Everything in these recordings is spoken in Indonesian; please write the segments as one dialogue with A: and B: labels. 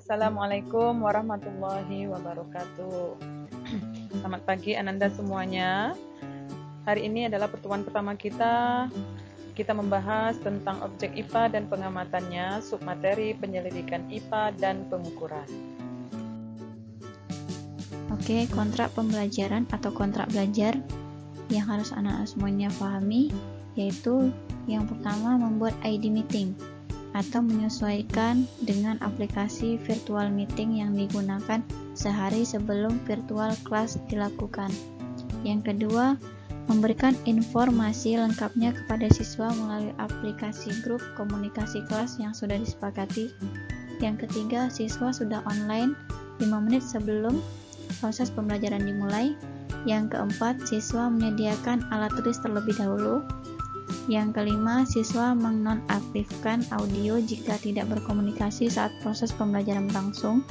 A: Assalamualaikum warahmatullahi wabarakatuh. Selamat pagi Ananda semuanya. Hari ini adalah pertemuan pertama kita. Kita membahas tentang objek IPA dan pengamatannya, submateri penyelidikan IPA dan pengukuran.
B: Oke, kontrak pembelajaran atau kontrak belajar yang harus anak-anak semuanya pahami, yaitu yang pertama membuat ID meeting atau menyesuaikan dengan aplikasi virtual meeting yang digunakan sehari sebelum virtual class dilakukan. Yang kedua, memberikan informasi lengkapnya kepada siswa melalui aplikasi grup komunikasi kelas yang sudah disepakati. Yang ketiga, siswa sudah online 5 menit sebelum proses pembelajaran dimulai. Yang keempat, siswa menyediakan alat tulis terlebih dahulu. Yang kelima, siswa menonaktifkan audio jika tidak berkomunikasi saat proses pembelajaran berlangsung.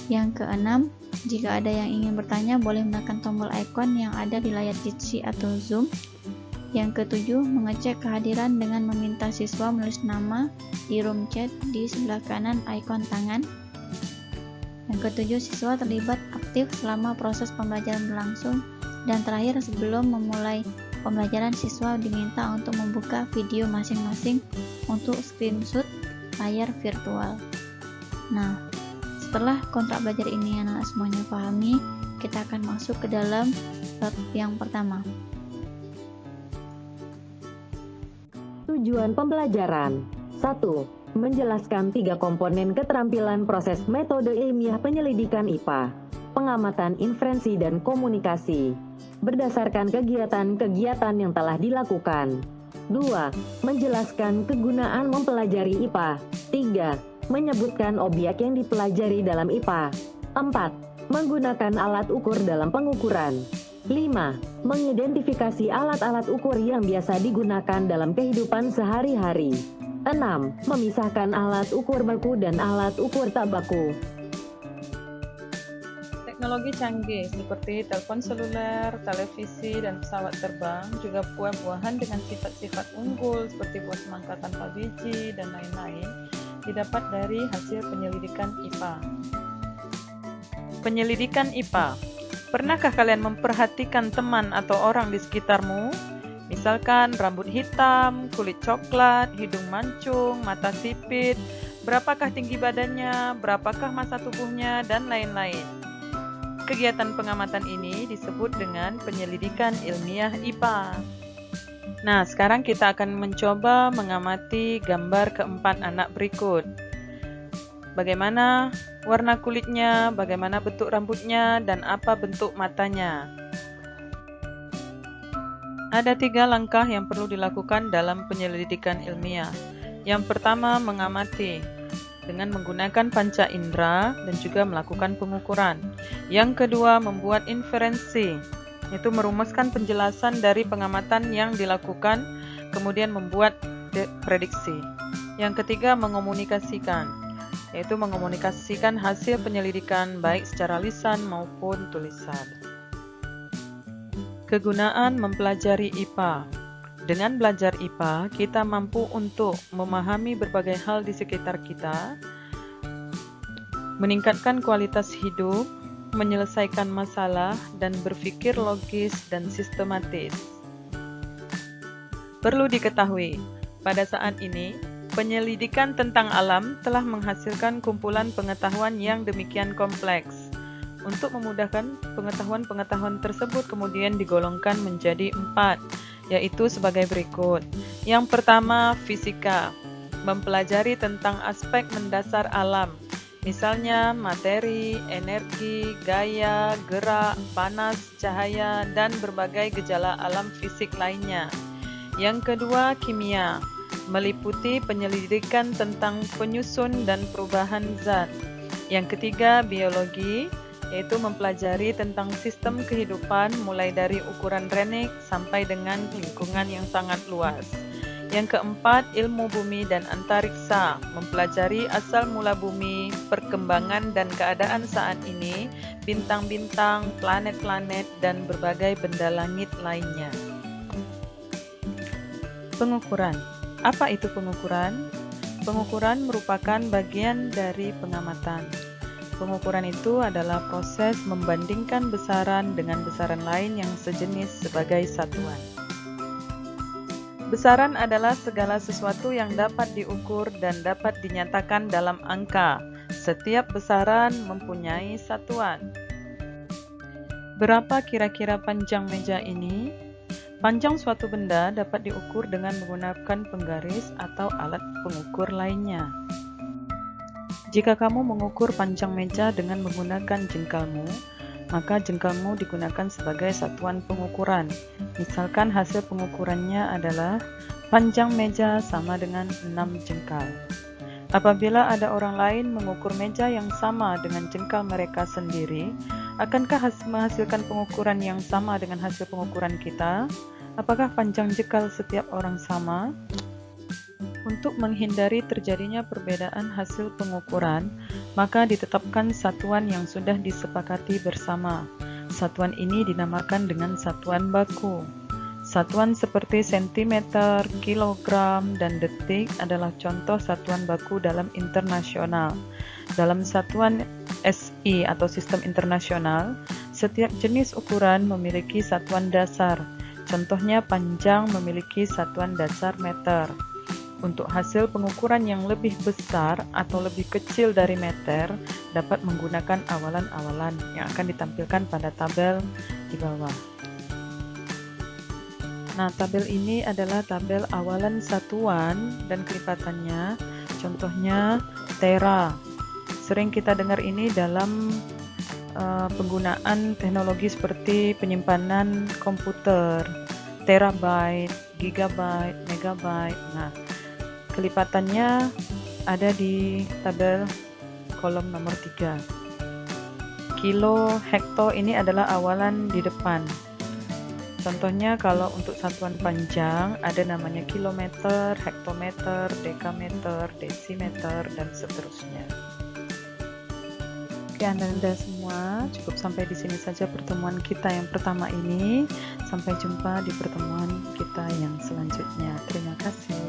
B: Yang keenam, jika ada yang ingin bertanya boleh menekan tombol icon yang ada di layar Jitsi atau Zoom. Yang ketujuh, mengecek kehadiran dengan meminta siswa menulis nama di room chat di sebelah kanan icon tangan. Yang ketujuh, siswa terlibat aktif selama proses pembelajaran berlangsung. Dan terakhir, sebelum memulai pembelajaran, siswa diminta untuk membuka video masing-masing untuk screenshot layar virtual. Nah, setelah kontrak belajar ini anak semuanya pahami, kita akan masuk ke dalam bab yang pertama.
C: Tujuan pembelajaran 1. Menjelaskan 3 komponen keterampilan proses metode ilmiah penyelidikan IPA, pengamatan inferensi dan komunikasi, berdasarkan kegiatan-kegiatan yang telah dilakukan. 2. Menjelaskan kegunaan mempelajari IPA. 3. Menyebutkan objek yang dipelajari dalam IPA. 4. Menggunakan alat ukur dalam pengukuran. 5. Mengidentifikasi alat-alat ukur yang biasa digunakan dalam kehidupan sehari-hari. 6. Memisahkan alat ukur baku dan alat ukur tak baku.
A: Teknologi canggih seperti telepon seluler, televisi, dan pesawat terbang, juga buah-buahan dengan sifat-sifat unggul seperti buah semangka tanpa biji dan lain-lain, didapat dari hasil penyelidikan IPA. Penyelidikan IPA. Pernahkah kalian memperhatikan teman atau orang di sekitarmu? Misalkan rambut hitam, kulit coklat, hidung mancung, mata sipit, berapakah tinggi badannya, berapakah massa tubuhnya, dan lain-lain. Kegiatan pengamatan ini disebut dengan penyelidikan ilmiah IPA. Nah, sekarang kita akan mencoba mengamati gambar keempat anak berikut. Bagaimana warna kulitnya, bagaimana bentuk rambutnya, dan apa bentuk matanya. Ada 3 langkah yang perlu dilakukan dalam penyelidikan ilmiah. Yang pertama, mengamati dengan menggunakan panca indera dan juga melakukan pengukuran. Yang kedua, membuat inferensi, yaitu merumuskan penjelasan dari pengamatan yang dilakukan, kemudian membuat prediksi. Yang ketiga, mengomunikasikan, yaitu mengomunikasikan hasil penyelidikan baik secara lisan maupun tulisan. Kegunaan mempelajari IPA. Dengan belajar IPA, kita mampu untuk memahami berbagai hal di sekitar kita, meningkatkan kualitas hidup, menyelesaikan masalah, dan berpikir logis dan sistematis. Perlu diketahui, pada saat ini, penyelidikan tentang alam telah menghasilkan kumpulan pengetahuan yang demikian kompleks. Untuk memudahkan pengetahuan-pengetahuan tersebut kemudian digolongkan menjadi 4, yaitu sebagai berikut. Yang pertama, fisika, mempelajari tentang aspek mendasar alam, misalnya materi, energi, gaya, gerak, panas, cahaya, dan berbagai gejala alam fisik lainnya. Yang kedua, kimia, meliputi penyelidikan tentang penyusun dan perubahan zat. Yang ketiga, biologi, yaitu mempelajari tentang sistem kehidupan mulai dari ukuran renik sampai dengan lingkungan yang sangat luas. Yang keempat, ilmu bumi dan antariksa, mempelajari asal mula bumi, perkembangan dan keadaan saat ini, bintang-bintang, planet-planet, dan berbagai benda langit lainnya. Pengukuran. Apa itu pengukuran? Pengukuran merupakan bagian dari pengamatan. Pengukuran itu adalah proses membandingkan besaran dengan besaran lain yang sejenis sebagai satuan. Besaran adalah segala sesuatu yang dapat diukur dan dapat dinyatakan dalam angka. Setiap besaran mempunyai satuan. Berapa kira-kira panjang meja ini? Panjang suatu benda dapat diukur dengan menggunakan penggaris atau alat pengukur lainnya. Jika kamu mengukur panjang meja dengan menggunakan jengkalmu, maka jengkalmu digunakan sebagai satuan pengukuran. Misalkan hasil pengukurannya adalah panjang meja sama dengan 6 jengkal. Apabila ada orang lain mengukur meja yang sama dengan jengkal mereka sendiri, akankah menghasilkan pengukuran yang sama dengan hasil pengukuran kita? Apakah panjang jengkal setiap orang sama? Untuk menghindari terjadinya perbedaan hasil pengukuran, maka ditetapkan satuan yang sudah disepakati bersama. Satuan ini dinamakan dengan satuan baku. Satuan seperti sentimeter, kilogram, dan detik adalah contoh satuan baku dalam internasional. Dalam satuan SI atau sistem internasional, setiap jenis ukuran memiliki satuan dasar. Contohnya panjang memiliki satuan dasar meter. Untuk hasil pengukuran yang lebih besar atau lebih kecil dari meter, dapat menggunakan awalan-awalan yang akan ditampilkan pada tabel di bawah. Nah, tabel ini adalah tabel awalan satuan dan kelipatannya. Contohnya tera. Sering kita dengar ini dalam penggunaan teknologi seperti penyimpanan komputer, terabyte, gigabyte, megabyte. Nah, kelipatannya ada di tabel kolom nomor 3. Kilo, hekto ini adalah awalan di depan. Contohnya kalau untuk satuan panjang ada namanya kilometer, hektometer, dekameter, desimeter, dan seterusnya. Oke, Anda semua, cukup sampai di sini saja pertemuan kita yang pertama ini. Sampai jumpa di pertemuan kita yang selanjutnya. Terima kasih.